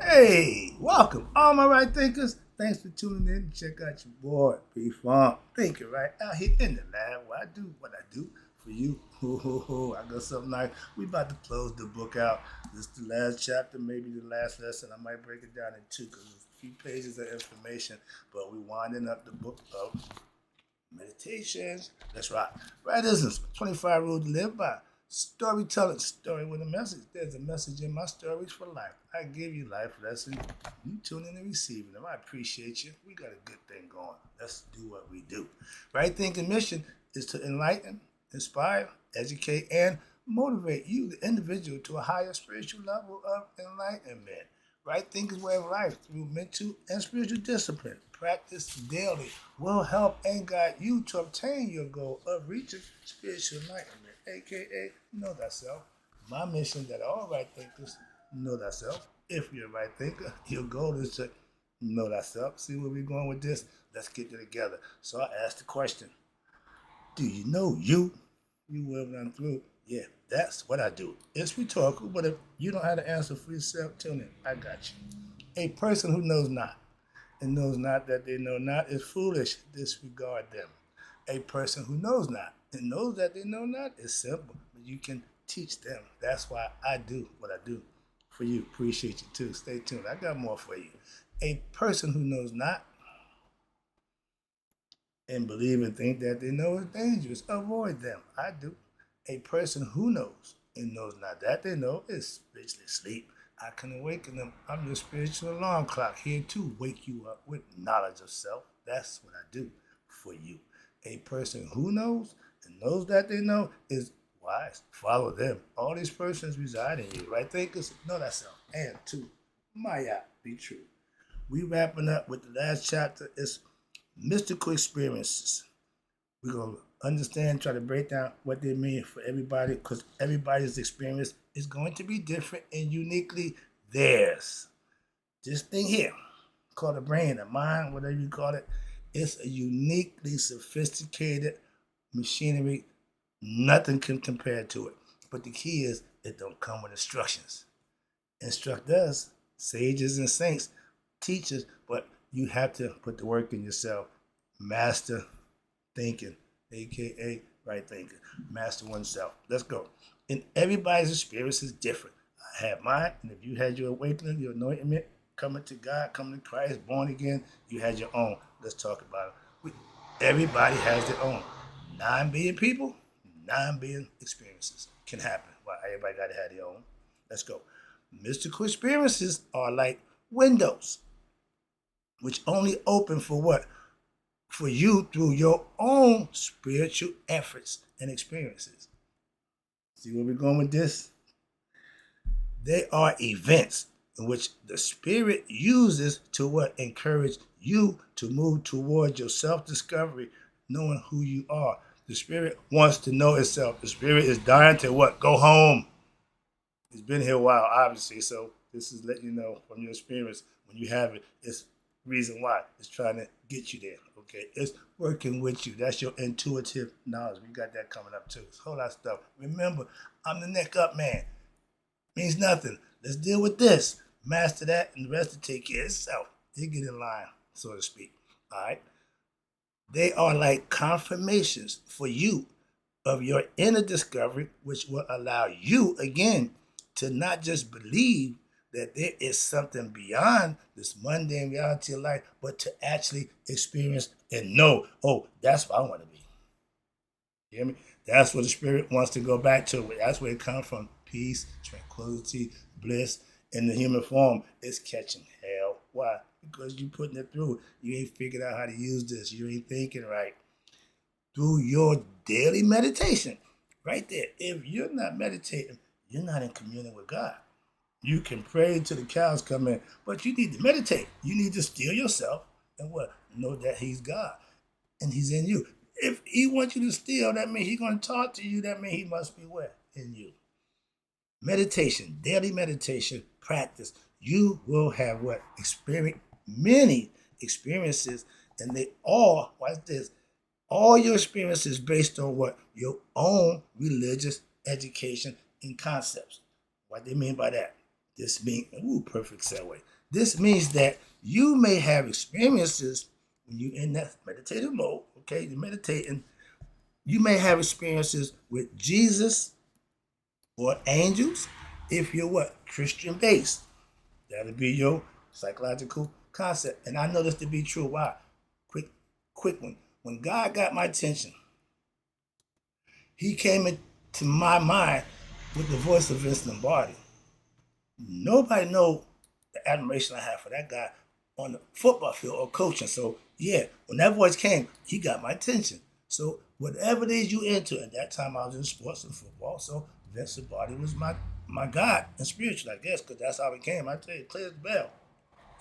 Hey, welcome, all my right thinkers. Thanks for tuning in. Check out your boy, P Funk, thinking right out here in the lab where I do what I do for you. I got something nice. We about to close the book out. This is the last chapter, maybe the last lesson. I might break it down in two because it's a few pages of information, but we winding up the book of meditations. That's right. Rightisms, 25 rules to live by. Storytelling, story with a message. There's a message in my stories for life. I give you life lessons. You tune in and receiving them. I appreciate you. We got a good thing going. Let's do what we do. Right thinking mission is to enlighten, inspire, educate, and motivate you, the individual, to a higher spiritual level of enlightenment. Right thinking's way of life through mental and spiritual discipline. Practice daily will help and guide you to obtain your goal of reaching spiritual enlightenment, aka know thyself. My mission that all right thinkers know thyself. If you're a right thinker, your goal is to know thyself. See where we're going with this? Let's get it together. So I asked the question, do you know you? You will run through. Yeah, that's what I do. It's rhetorical, but if you don't have the answer for yourself, tune in. I got you. A person who knows not and knows not that they know not is foolish. Disregard them. A person who knows not and knows that they know not is simple, but you can teach them. That's why I do what I do for you. Appreciate you too. Stay tuned. I got more for you. A person who knows not and believe and think that they know is dangerous. Avoid them. I do. A person who knows and knows not that they know is spiritually asleep. I can awaken them. I'm your spiritual alarm clock here to wake you up with knowledge of self. That's what I do for you. A person who knows and knows that they know is wise. Follow them. All these persons reside in you, right? Thinkers, know that self. And two, Maya, be true. We wrapping up with the last chapter. It's mystical experiences. We're going to understand, try to break down what they mean for everybody because everybody's experience is going to be different and uniquely theirs. This thing here, called the brain, the mind, whatever you call it, it's a uniquely sophisticated machinery. Nothing can compare to it. But the key is it don't come with instructions. Instruct us, sages and saints, teachers, but you have to put the work in yourself. Master thinking, aka right thinking. Master oneself. Let's go. And everybody's experience is different. I had mine, and if you had your awakening, your anointment, coming to God, coming to Christ, born again, you had your own. Let's talk about it. Everybody has their own. 9 billion people, 9 billion experiences can happen. Well, everybody got to have their own. Let's go. Mystical experiences are like windows, which only open for what? For you through your own spiritual efforts and experiences. See where we're going with this? They are events in which the spirit uses to what? Encourage you to move towards your self-discovery, knowing who you are. The spirit wants to know itself. The spirit is dying to what? Go home. It's been here a while, obviously, so this is letting you know from your experience when you have it, it's reason why. It's trying to get you there, okay? It's working with you. That's your intuitive knowledge. We got that coming up too. It's a whole lot of stuff. Remember, I'm the neck up man. Means nothing. Let's deal with this. Master that, and the rest will take care of itself. They get in line, so to speak. All right? They are like confirmations for you of your inner discovery, which will allow you, again, to not just believe that there is something beyond this mundane reality of life, but to actually experience and know, oh, that's what I want to be. You hear me? That's what the spirit wants to go back to. That's where it comes from. Peace, tranquility, bliss in the human form. It's catching hell. Why? Because you putting it through. You ain't figured out how to use this. You ain't thinking right. Through your daily meditation. Right there. If you're not meditating, you're not in communion with God. You can pray till the cows come in, but you need to meditate. You need to still yourself and what? Know that He's God and He's in you. If He wants you to steal, that means He's going to talk to you. That means He must be where? In you. Meditation, daily meditation practice. You will have what? Experience many experiences, and they all, watch this, all your experiences based on what? Your own religious education and concepts. What they mean by that? This means, perfect segue. This means that you may have experiences when you're in that meditative mode, okay? You're meditating. You may have experiences with Jesus or angels if you're what? Christian based. That'll be your psychological concept. And I know this to be true. Why? Quick one. When God got my attention, he came into my mind with the voice of Vince Lombardi. Nobody know the admiration I have for that guy on the football field or coaching. So yeah, when that voice came, he got my attention. So whatever it is you into, at that time I was in sports and football. So Vince Lombardi was my God and spiritual, I guess, because that's how it came. I tell you, clear as bell.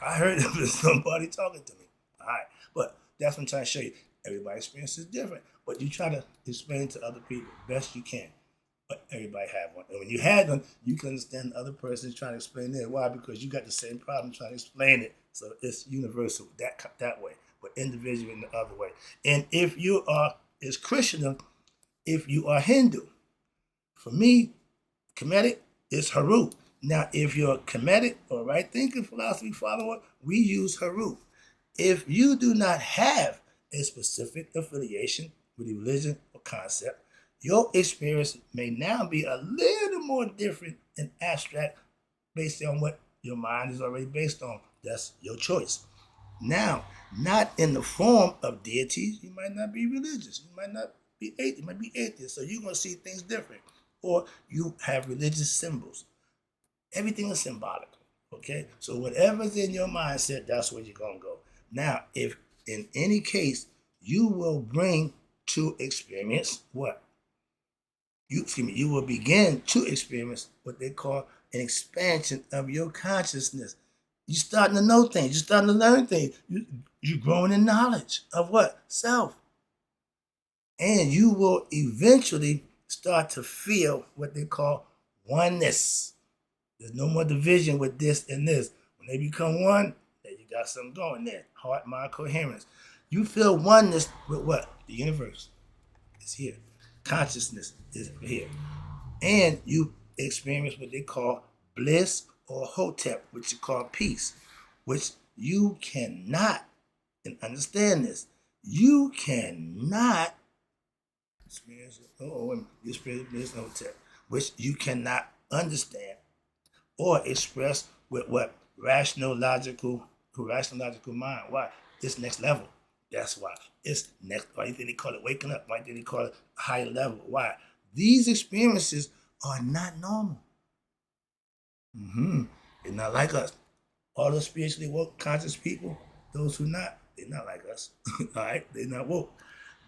I heard it was somebody talking to me. All right, but that's what I'm trying to show you. Everybody's experience is different, but you try to explain to other people best you can. But everybody had one. And when you had one, you can understand the other person trying to explain it. Why? Because you got the same problem trying to explain it. So it's universal that way, but individual in the other way. And if you are is Christian, if you are Hindu, for me, Kemetic is Haru. Now, if you're Kemetic or right thinking philosophy follower, we use Haru. If you do not have a specific affiliation with a religion or concept, your experience may now be a little more different and abstract based on what your mind is already based on. That's your choice. Now, not in the form of deities. You might not be religious. You might not be atheist. You might be atheist. So you're going to see things different. Or you have religious symbols. Everything is symbolic. Okay? So whatever's in your mindset, that's where you're going to go. Now, if in any case you will bring to experience what? You will begin to experience what they call an expansion of your consciousness. You're starting to know things. You're starting to learn things. You're growing in knowledge of what? Self. And you will eventually start to feel what they call oneness. There's no more division with this and this. When they become one, then you got something going there. Heart, mind, coherence. You feel oneness with what? The universe is here. Consciousness is here. And you experience what they call bliss or hotep, which you call peace, which you cannot, and understand this, you cannot experience, you experience bliss and hotep, which you cannot understand or express with what? Rational, logical mind. Why? It's next level. That's why. It's next. Why do you think they call it waking up? Why do they call it higher level? Why? These experiences are not normal. They're not like us. All the spiritually woke, conscious people, those who not, they're not like us. All right? They're not woke.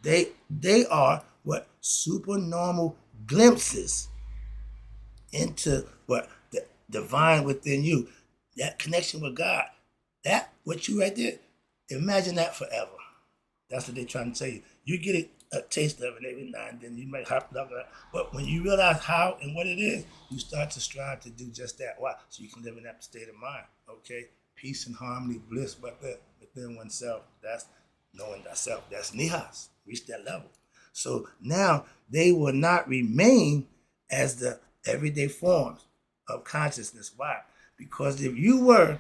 They are what? Supernormal glimpses into what? The divine within you. That connection with God. That, what you right there, imagine that forever. That's what they're trying to tell you. You get a taste of it every now and then. You might hop up, but when you realize how and what it is, you start to strive to do just that. Why? So you can live in that state of mind. Okay, peace and harmony, bliss, but within oneself. That's knowing thyself. That's nihas. Reach that level. So now they will not remain as the everyday forms of consciousness. Why? Because if you were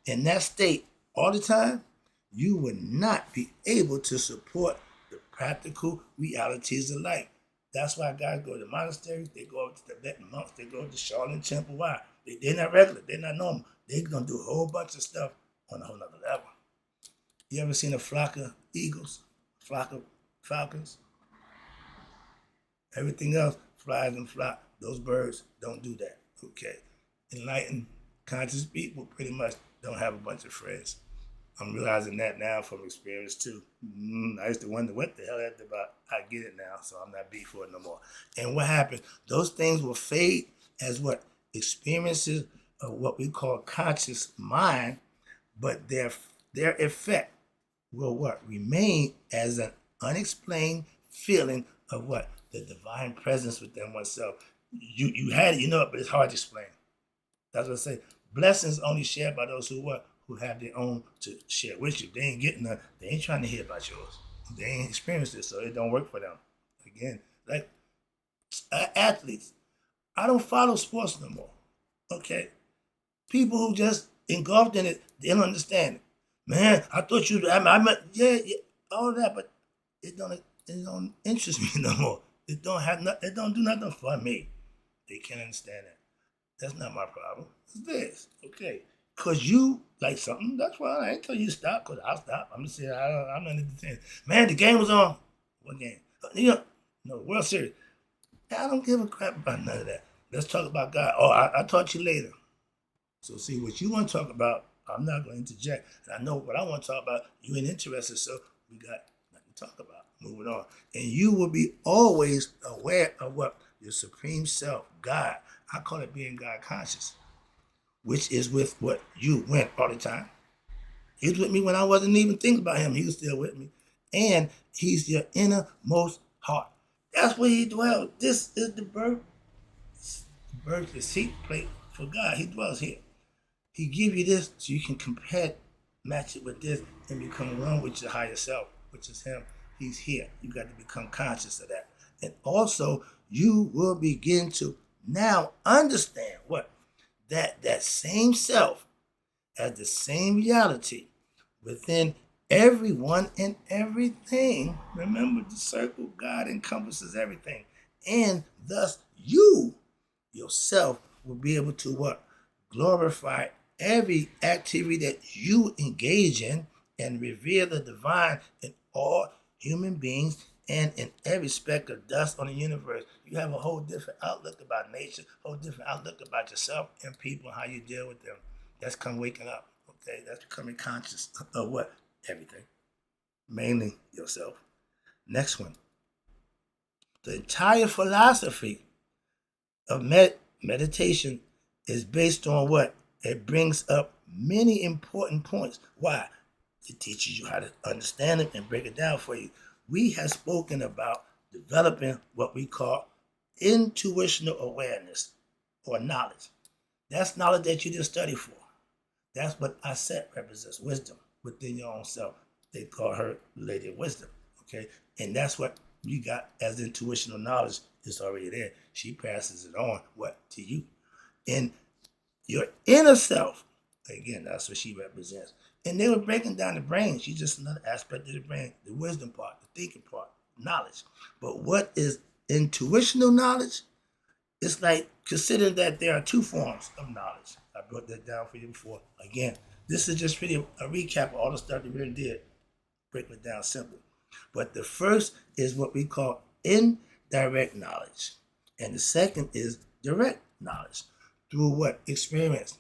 in that state all the time, you would not be able to support the practical realities of life. That's why guys go to monasteries, they go to Tibetan monks, they go to Shaolin Temple. Why? They're not regular, they're not normal. They're going to do a whole bunch of stuff on a whole nother level. You ever seen a flock of eagles, flock of falcons? Everything else flies and flock. Those birds don't do that. Okay. Enlightened, conscious people pretty much don't have a bunch of friends. I'm realizing that now from experience too. I used to wonder what the hell that's about. I get it now, so I'm not beat for it no more. And what happens? Those things will fade as what? Experiences of what we call conscious mind, but their effect will what? Remain as an unexplained feeling of what? The divine presence within oneself. You had it, you know it, but it's hard to explain. That's what I say. Blessings only shared by those who what? Who have their own to share with you. They ain't getting none. They ain't trying to hear about yours. They ain't experienced it, so it don't work for them. Again, like athletes, I don't follow sports no more. Okay, People who just engulfed in it, they don't understand it. Man, I thought you. I meant, yeah, all that, but it don't interest me no more. It don't have. It don't do nothing for me. They can't understand that. That's not my problem. It's this, okay? Cause you like something. That's why I ain't tell you to stop. Cause I'll stop. I'm just saying I'm not entertaining. Man, the game was on. What game? You know, no World Series. I don't give a crap about none of that. Let's talk about God. Oh, I'll talk to you later. So see what you want to talk about. I'm not going to interject. And I know what I want to talk about. You ain't interested, so we got nothing to talk about. Moving on. And you will be always aware of what your supreme self, God. I call it being God conscious, which is with what you went all the time. He was with me when I wasn't even thinking about him. He was still with me. And he's your innermost heart. That's where he dwells. This is the birth, the seat plate for God. He dwells here. He give you this so you can compare, match it with this, and become one with your higher self, which is him. He's here. You got to become conscious of that. And also, you will begin to now understand what? That same self as the same reality within everyone and everything. Remember, the circle, God encompasses everything. And thus, you yourself will be able to what? Glorify every activity that you engage in and reveal the divine in all human beings and in every speck of dust on the universe. You have a whole different outlook about nature, a whole different outlook about yourself and people, how you deal with them. That's come waking up. Okay, that's becoming conscious of what? Everything. Mainly yourself. Next one. The entire philosophy of meditation is based on what? It brings up many important points. Why? It teaches you how to understand it and break it down for you. We have spoken about developing what we call intuitional awareness or knowledge. That's knowledge that you didn't study for. That's what I said represents wisdom within your own self. They call her Lady of Wisdom. Okay? And that's what you got as intuitional knowledge. It's already there. She passes it on, what? To you. And your inner self, again, that's what she represents. And they were breaking down the brain. She's just another aspect of the brain, the wisdom part, the thinking part, knowledge. But what is intuitional knowledge? It's like, consider that there are two forms of knowledge. I brought that down for you before. Again, this is just really a recap of all the stuff that we already did, breaking it down simple. But the first is what we call indirect knowledge. And the second is direct knowledge. Through what? Experience.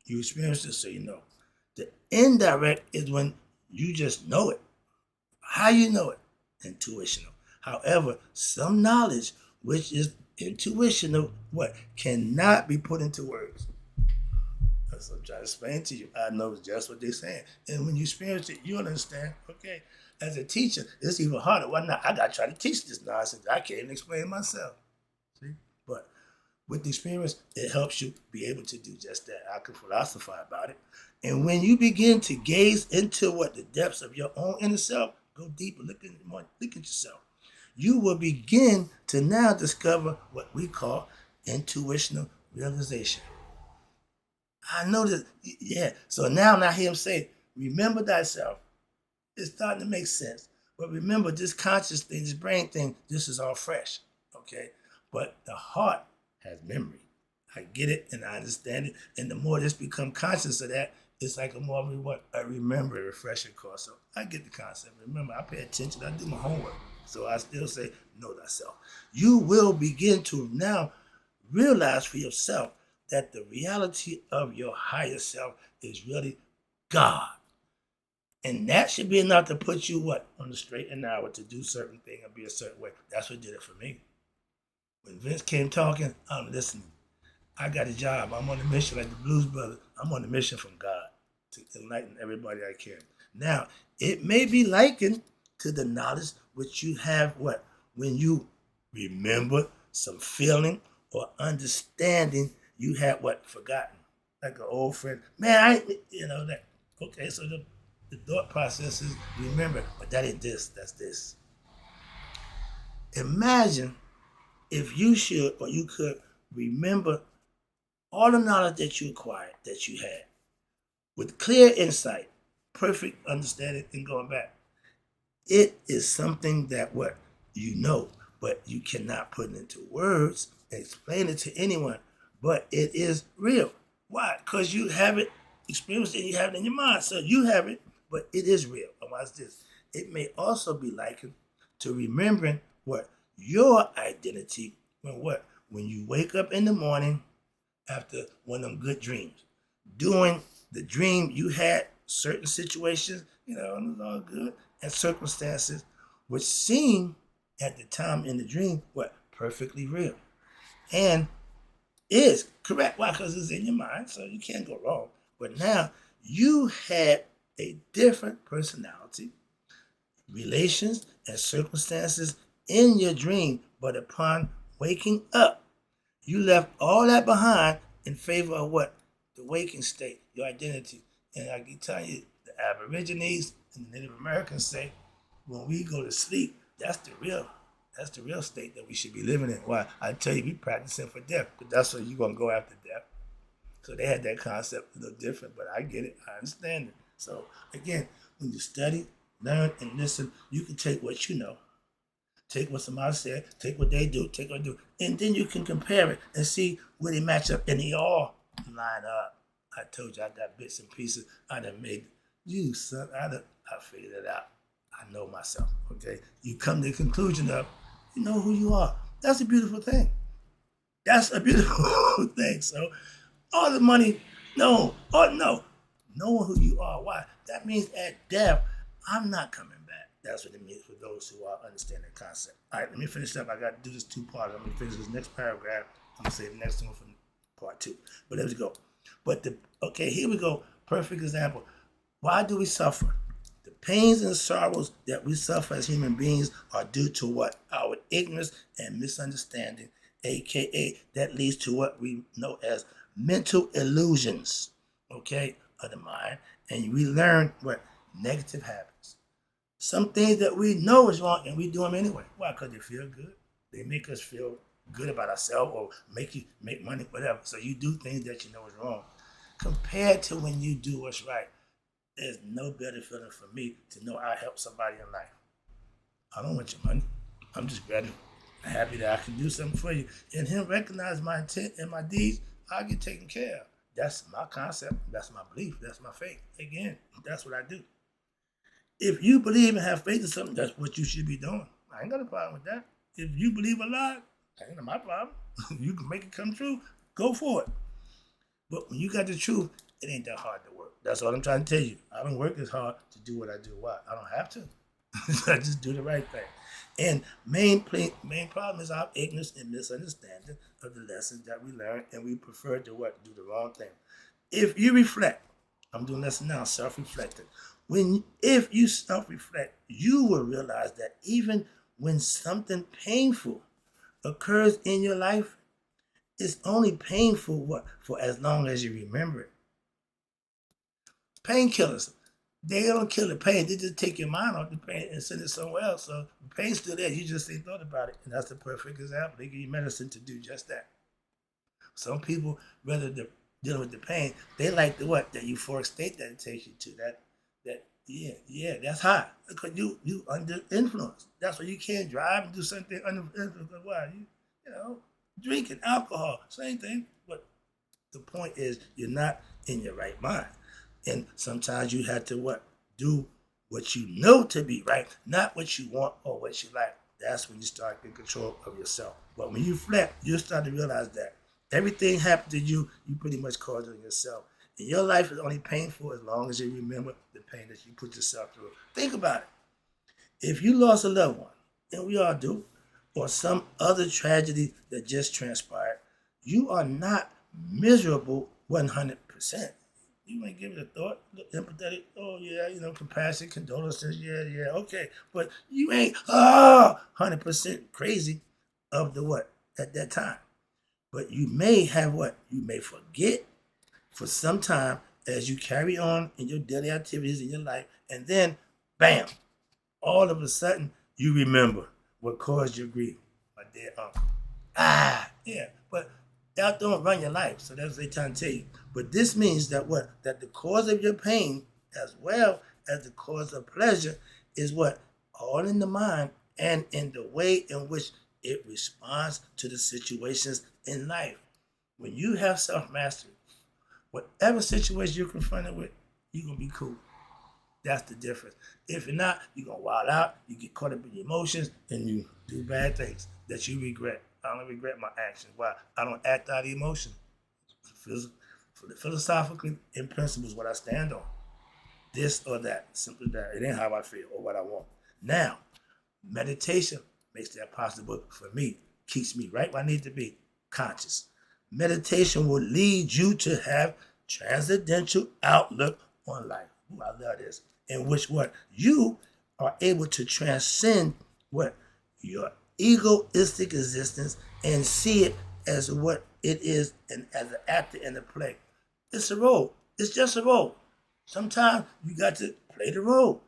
You experience it, so you know. The indirect is when you just know it. How you know it? Intuitional. However, some knowledge, which is intuitional, what? Cannot be put into words. That's what I'm trying to explain to you. I know just what they're saying. And when you experience it, you'll understand. Okay, as a teacher, it's even harder. Why not? I got to try to teach this nonsense. I can't even explain it myself. See? But with the experience, it helps you be able to do just that. I can philosophize about it. And when you begin to gaze into what the depths of your own inner self, go deeper, look at yourself. You will begin to now discover what we call intuitional realization. I know that, yeah. So now I hear him say, remember thyself. It's starting to make sense. But remember, this conscious thing, this brain thing, this is all fresh, okay? But the heart has memory. I get it and I understand it. And the more this become conscious of that, it's like a more a remember, a refresher course. So I get the concept. Remember, I pay attention. I do my homework. So I still say, know thyself. You will begin to now realize for yourself that the reality of your higher self is really God. And that should be enough to put you what? On the straight and narrow to do certain thing and be a certain way. That's what did it for me. When Vince came talking, I'm listening. I got a job. I'm on a mission like the Blues Brothers. I'm on a mission from God to enlighten everybody I can. Now, it may be likened to the knowledge which you have what? When you remember some feeling or understanding you had what? Forgotten. Like an old friend. Man, that. Okay, so the thought process is remember, but that ain't this, that's this. Imagine if you should or you could remember All the knowledge that you acquired, that you had, with clear insight, perfect understanding, and going back, it is something that what you know, but you cannot put it into words and explain it to anyone. But it is real. Why? Because you have it experienced and you have it in your mind. So you have it, but it is real. And watch this. It may also be likened to remembering what your identity when what? When you wake up in the morning after one of them good dreams. Doing the dream you had certain situations, it was all good, and circumstances which seem at the time in the dream what perfectly real. And is correct. Why? Because it's in your mind, so you can't go wrong. But now you had a different personality, relations, and circumstances in your dream, but upon waking up, you left all that behind in favor of what? The waking state, your identity. And I can tell you, the Aborigines and the Native Americans say, when we go to sleep, that's the real state that we should be living in. Why? I tell you, we practicing for death, because that's where you're gonna go after death. So they had that concept a little different, but I get it, I understand it. So again, when you study, learn, and listen, you can take what you know, take what somebody said, take what they do, take what they do, and then you can compare it and see where they match up, and they all line up. I told you I got bits and pieces. I done made you, son. I figured it out. I know myself. Okay, you come to the conclusion of you know who you are. That's a beautiful thing. That's a beautiful thing. So all the money, no, oh no, knowing who you are. Why? That means at death, I'm not coming back. That's what it means for those who are understanding the concept. All right, let me finish up. I got to do this two-part. I'm going to finish this next paragraph. I'm going to save the next one for part two. But let's go. Okay, here we go. Perfect example. Why do we suffer? The pains and sorrows that we suffer as human beings are due to what? Our ignorance and misunderstanding, aka that leads to what we know as mental illusions, okay, of the mind. And we learn what? Negative habits. Some things that we know is wrong and we do them anyway. Why? Because they feel good. They make us feel good about ourselves or make you make money, whatever. So you do things that you know is wrong. Compared to when you do what's right, there's no better feeling for me to know I helped somebody in life. I don't want your money. I'm just grateful, happy that I can do something for you. And him recognize my intent and my deeds, I'll get taken care of. That's my concept. That's my belief. That's my faith. Again, that's what I do. If you believe and have faith in something, that's what you should be doing. I ain't got a problem with that. If you believe a lot, that ain't my problem. You can make it come true, go for it. But when you got the truth, it ain't that hard to work. That's what I'm trying to tell you. I don't work as hard to do what I do. Why? I don't have to. I just do the right thing. And main problem is our ignorance and misunderstanding of the lessons that we learn, and we prefer to what? Do the wrong thing. If you reflect, I'm doing this now, self-reflecting. If you self-reflect, you will realize that even when something painful occurs in your life, it's only painful what? For as long as you remember it. Painkillers, they don't kill the pain. They just take your mind off the pain and send it somewhere else. So the pain's still there. You just ain't thought about it. And that's the perfect example. They give you medicine to do just that. Some people, rather than dealing with the pain, they like the what? That euphoric state that it takes you to. Yeah, that's high. Because you under influence. That's why you can't drive and do something under influence. Why? Drinking alcohol, same thing. But the point is, you're not in your right mind. And sometimes you have to what? Do what you know to be right, not what you want or what you like. That's when you start getting control of yourself. But when you reflect, you start to realize that everything happened to you, you pretty much caused it yourself. And your life is only painful as long as you remember the pain that you put yourself through. Think about it. If you lost a loved one, and we all do, or some other tragedy that just transpired, you are not miserable 100%. You might give it a thought, look empathetic, oh yeah, compassion, condolences, yeah, okay. But you ain't 100% crazy of the what at that time. But you may have what? You may forget for some time as you carry on in your daily activities in your life, and then bam, all of a sudden you remember what caused your grief. My dead uncle. Yeah. But Doubt don't run your life. So that's what they trying to tell you. But this means that what? That the cause of your pain, as well as the cause of pleasure, is what? All in the mind and in the way in which it responds to the situations in life. When you have self-mastery, whatever situation you're confronted with, you're going to be cool. That's the difference. If you're not, you're going to wild out, you get caught up in your emotions, and you do bad things that you regret. I don't regret my actions. Why? I don't act out of emotion. Philosophically, in principle, is what I stand on. This or that, simply that. It ain't how I feel or what I want. Now, meditation makes that possible for me, keeps me right where I need to be, conscious. Meditation will lead you to have transcendental outlook on life. Ooh, I love this. In which what? You are able to transcend what? Your egoistic existence and see it as what it is and as an actor in a play. It's a role. It's just a role. Sometimes you got to play the role.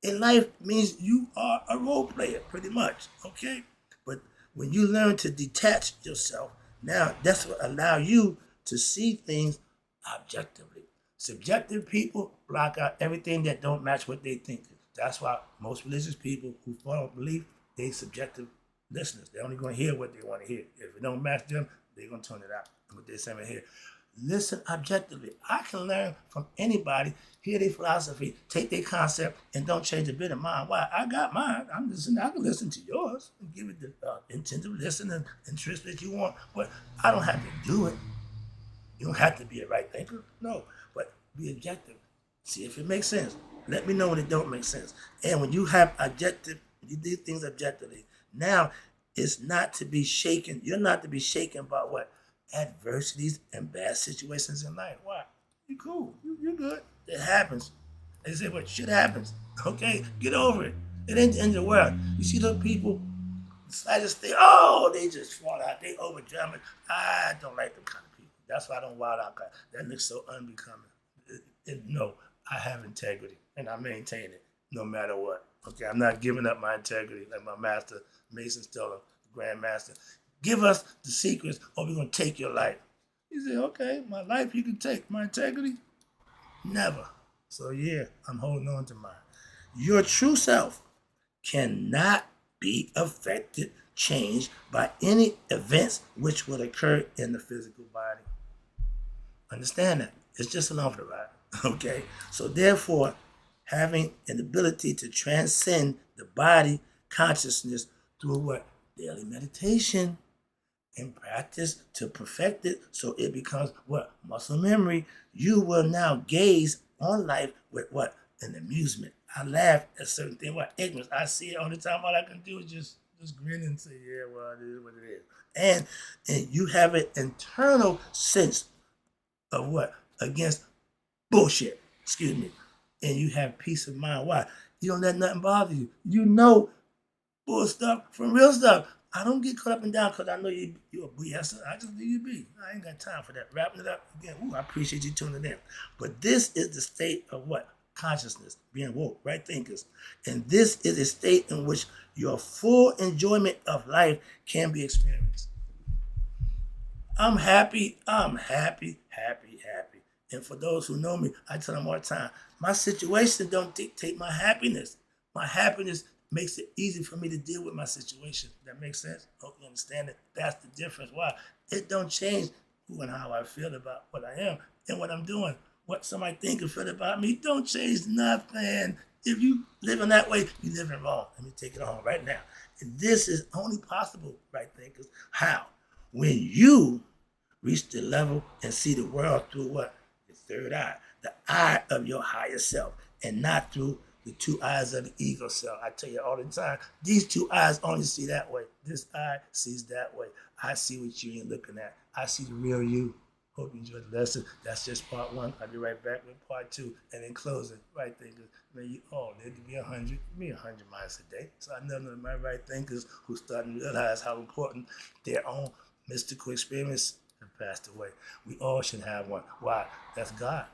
In life means you are a role player, pretty much, okay? But when you learn to detach yourself, now that's what allows you to see things objectively. Subjective people block out everything that don't match what they think. That's why most religious people who follow belief, they subjective listeners. They're only going to hear what they want to hear. If it don't match them, they're going to tune it out. What they're saying here. Listen objectively. I can learn from anybody, hear their philosophy, take their concept, and don't change a bit of mine. Why? I got mine. I'm listening. I can listen to yours and give it the intensive listen and interest that you want. But I don't have to do it. You don't have to be a right thinker. No. But be objective. See if it makes sense. Let me know when it don't make sense. And when you have objective, you do things objectively. Now, it's not to be shaken. You're not to be shaken by what? Adversities and bad situations in life. Why? You cool. You're good. It happens. They say, what? Shit happens. Okay? Get over it. It ain't the end of the world. You see those people, the slightest thing, oh, they just fall out. They overdramatic. I don't like them kind of people. That's why I don't wild out. That looks so unbecoming. No, I have integrity, and I maintain it no matter what. Okay? I'm not giving up my integrity like my master, Mason Stiller, Grand Master. Give us the secrets or we're going to take your life. He said, okay, my life you can take. My integrity? Never. So yeah, I'm holding on to mine. Your true self cannot be affected, changed by any events which will occur in the physical body. Understand that. It's just along for the ride. Okay? So therefore, having an ability to transcend the body consciousness through what? Daily meditation. And practice to perfect it so it becomes what? Muscle memory. You will now gaze on life with what? An amusement. I laugh at certain things. What? Ignorance. I see it all the time. All I can do is just grin and say, yeah, well, it is what it is. And you have an internal sense of what? Against bullshit. Excuse me. And you have peace of mind. Why? You don't let nothing bother you. You know bull stuff from real stuff. I don't get caught up and down because I know you're a BSer. I just leave you be. I ain't got time for that. Wrapping it up again. Ooh, I appreciate you tuning in. But this is the state of what? Consciousness, being woke, right thinkers. And this is a state in which your full enjoyment of life can be experienced. I'm happy. And for those who know me, I tell them all the time, my situation don't dictate my happiness. My happiness makes it easy for me to deal with my situation. That makes sense? Hope you understand it. That's the difference. Why? It don't change who and how I feel about what I am and what I'm doing. What somebody think or feel about me don't change nothing. If you live in that way, you're living wrong. Let me take it on right now. And this is only possible, right thinkers. How? When you reach the level and see the world through what? The third eye. The eye of your higher self and not through the two eyes of the ego self. I tell you all the time, these two eyes only see that way. This eye sees that way. I see what you ain't looking at. I see the real you. Hope you enjoyed the lesson. That's just part one. I'll be right back with part two. And in closing, right thinkers, may you all live to be 100, me 100 miles a day. So I know none of my right thinkers who starting to realize how important their own mystical experience have passed away. We all should have one. Why? That's God.